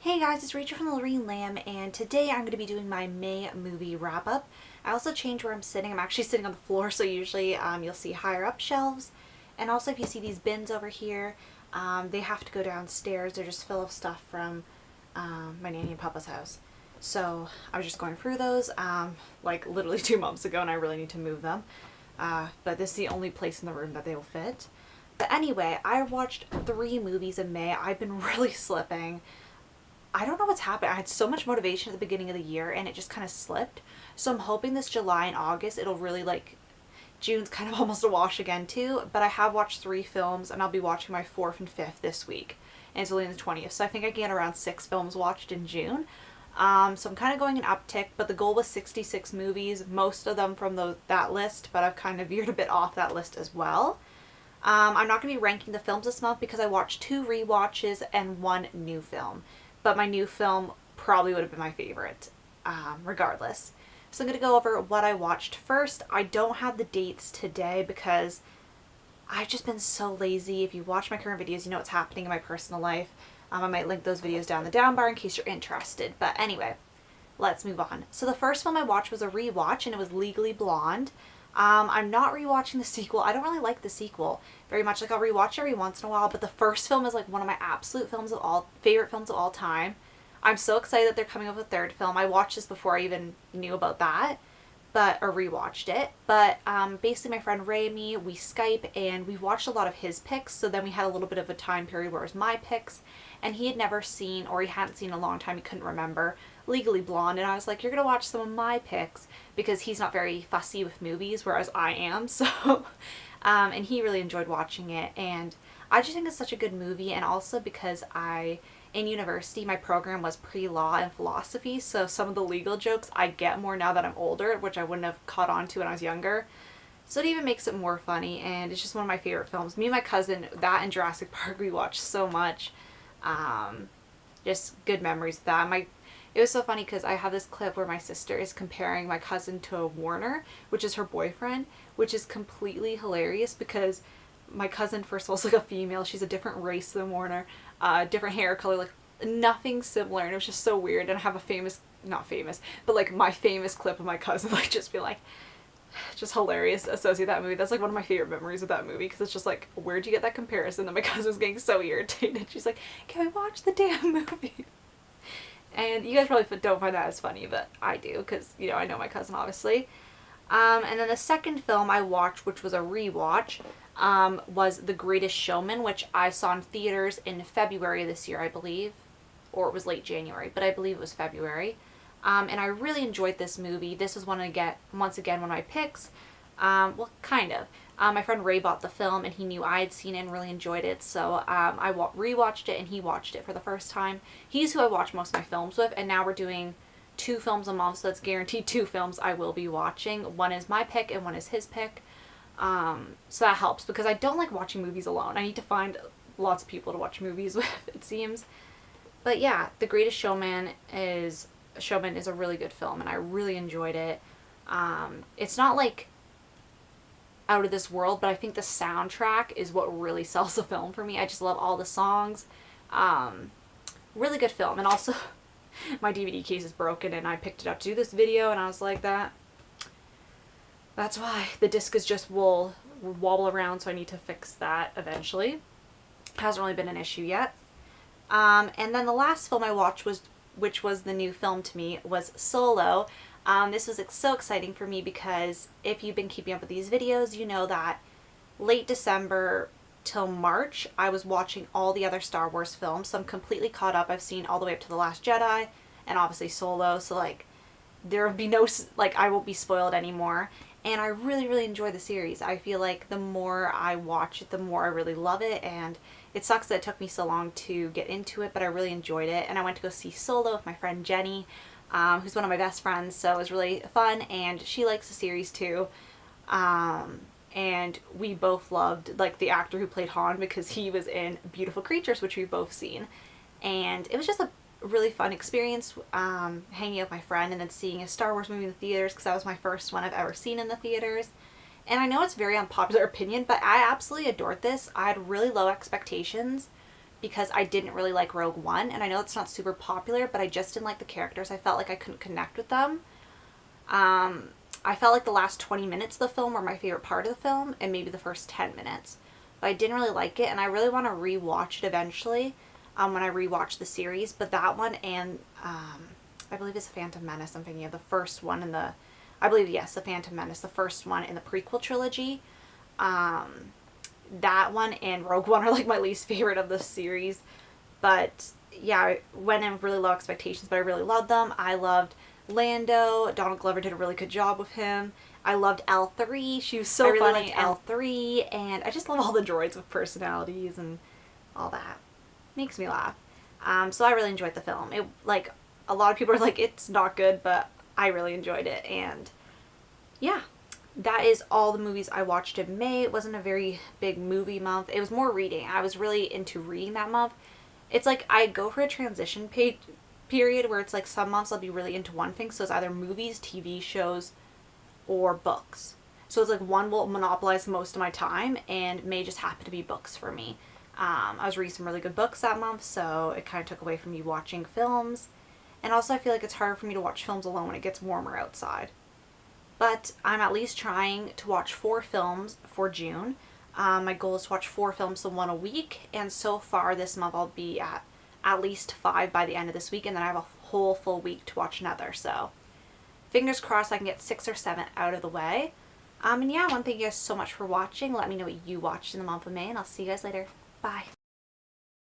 Hey guys, it's Rachel from The Lorene Lamb, and today I'm going to be doing my May movie wrap-up. I also changed where I'm sitting. I'm actually sitting on the floor, so usually you'll see higher up shelves. And also if you see these bins over here, they have to go downstairs. They're just full of stuff from my nanny and papa's house. So I was just going through those like literally 2 months ago, and I really need to move them. But this is the only place in the room that they will fit. But anyway, I watched 3 movies in May. I've been really slipping. I don't know what's happened. I had so much motivation at the beginning of the year and it just kind of slipped. So I'm hoping this July and August it'll really June's kind of almost a wash again too, but I have watched 3 films and I'll be watching my 4th and 5th this week. And it's only the 20th. So I think I can get around 6 films watched in June. So I'm kind of going an uptick, but the goal was 66 movies, most of them from that list, but I've kind of veered a bit off that list as well. I'm not going to be ranking the films this month because I watched 2 rewatches and 1 new film. But my new film probably would have been my favorite, regardless. So I'm going to go over what I watched first. I don't have the dates today because I've just been so lazy. If you watch my current videos, you know what's happening in my personal life. I might link those videos down the down bar in case you're interested. But anyway, let's move on. So the first film I watched was a rewatch, and it was Legally Blonde. I'm not rewatching the sequel. I don't really like the sequel very much. Like, I'll rewatch every once in a while, but the first film is like one of my absolute favorite films of all time. I'm so excited that they're coming up with a 3rd film. I watched this before I even knew about that, or rewatched it. But basically, my friend Ray and me, we Skype and we watched a lot of his picks. So then we had a little bit of a time period where it was my picks, and he had never seen, or he hadn't seen in a long time. He couldn't remember Legally Blonde, and I was like, you're gonna watch some of my picks because he's not very fussy with movies, whereas I am. So and he really enjoyed watching it, and I just think it's such a good movie. And also because in university my program was pre-law and philosophy, so some of the legal jokes I get more now that I'm older, which I wouldn't have caught on to when I was younger. So it even makes it more funny, and it's just one of my favorite films. Me and my cousin, that and Jurassic Park, we watched so much. Just good memories of that. It was so funny because I have this clip where my sister is comparing my cousin to a Warner, which is her boyfriend, which is completely hilarious because my cousin, first of all, is like a female. She's a different race than Warner, different hair color, like nothing similar. And it was just so weird. And I have not famous, but like my famous clip of my cousin, like just be like, just hilarious associate that movie. That's like one of my favorite memories of that movie because it's just like, where'd you get that comparison? And my cousin was getting so irritated. She's like, can we watch the damn movie? And you guys probably don't find that as funny, but I do because, you know, I know my cousin, obviously. And then the second film I watched, which was a rewatch, was The Greatest Showman, which I saw in theaters in February this year, I believe. Or it was late January, but I believe it was February. And I really enjoyed this movie. This was once again one of my picks. Well, kind of. My friend Ray bought the film and he knew I had seen it and really enjoyed it, so I rewatched it and he watched it for the first time. He's who I watch most of my films with, and now we're doing 2 films a month, so that's guaranteed 2 films I will be watching. One is my pick and one is his pick. So that helps because I don't like watching movies alone. I need to find lots of people to watch movies with, it seems. But yeah, The Greatest Showman is a really good film and I really enjoyed it. It's not like out of this world, but I think the soundtrack is what really sells the film for me. I just love all the songs. Really good film. And also my DVD case is broken and I picked it up to do this video and I was like, that's why the disc is just will wobble around, so I need to fix that eventually. Hasn't really been an issue yet. And then the last film I watched which was the new film to me, was Solo. This was so exciting for me because if you've been keeping up with these videos, you know that late December till March, I was watching all the other Star Wars films, so I'm completely caught up. I've seen all the way up to The Last Jedi and obviously Solo, so like there will be no, like I won't be spoiled anymore. And I really, really enjoy the series. I feel like the more I watch it, the more I really love it, and it sucks that it took me so long to get into it, but I really enjoyed it. And I went to go see Solo with my friend Jenny, who's one of my best friends, so it was really fun, and she likes the series too. And we both loved like the actor who played Han because he was in Beautiful Creatures, which we've both seen. And it was just a really fun experience, hanging out with my friend and then seeing a Star Wars movie in the theaters because that was my first one I've ever seen in the theaters. And I know it's very unpopular opinion, but I absolutely adored this. I had really low expectations because I didn't really like Rogue One, and I know it's not super popular, but I just didn't like the characters. I felt like I couldn't connect with them. I felt like the last 20 minutes of the film were my favorite part of the film, and maybe the first 10 minutes. But I didn't really like it, and I really want to rewatch it eventually when I rewatch the series. But that one and I believe it's The Phantom Menace, I'm thinking of the first one in the, I believe, yes, The Phantom Menace, the first one in the prequel trilogy. That one and Rogue One are like my least favorite of the series. But yeah, I went in with really low expectations, but I really loved them. I loved Lando. Donald Glover did a really good job with him. I loved L3. She was so funny. I really liked L3, and I just love all the droids with personalities and all that. Makes me laugh. So I really enjoyed the film. It, like, a lot of people are like, it's not good, but I really enjoyed it. And yeah, that is all the movies I watched in May. It wasn't a very big movie month. It was more reading. I was really into reading that month. It's like I go for a transition period where it's like some months I'll be really into one thing. So it's either movies, TV shows, or books. So it's like one will monopolize most of my time, and May just happen to be books for me. I was reading some really good books that month, so it kind of took away from me watching films. And also I feel like it's harder for me to watch films alone when it gets warmer outside. But I'm at least trying to watch 4 films for June. My goal is to watch 4 films, so 1 a week. And so far this month I'll be at least 5 by the end of this week. And then I have a whole full week to watch another. So fingers crossed I can get 6 or 7 out of the way. And yeah, I want to thank you guys so much for watching. Let me know what you watched in the month of May. And I'll see you guys later. Bye.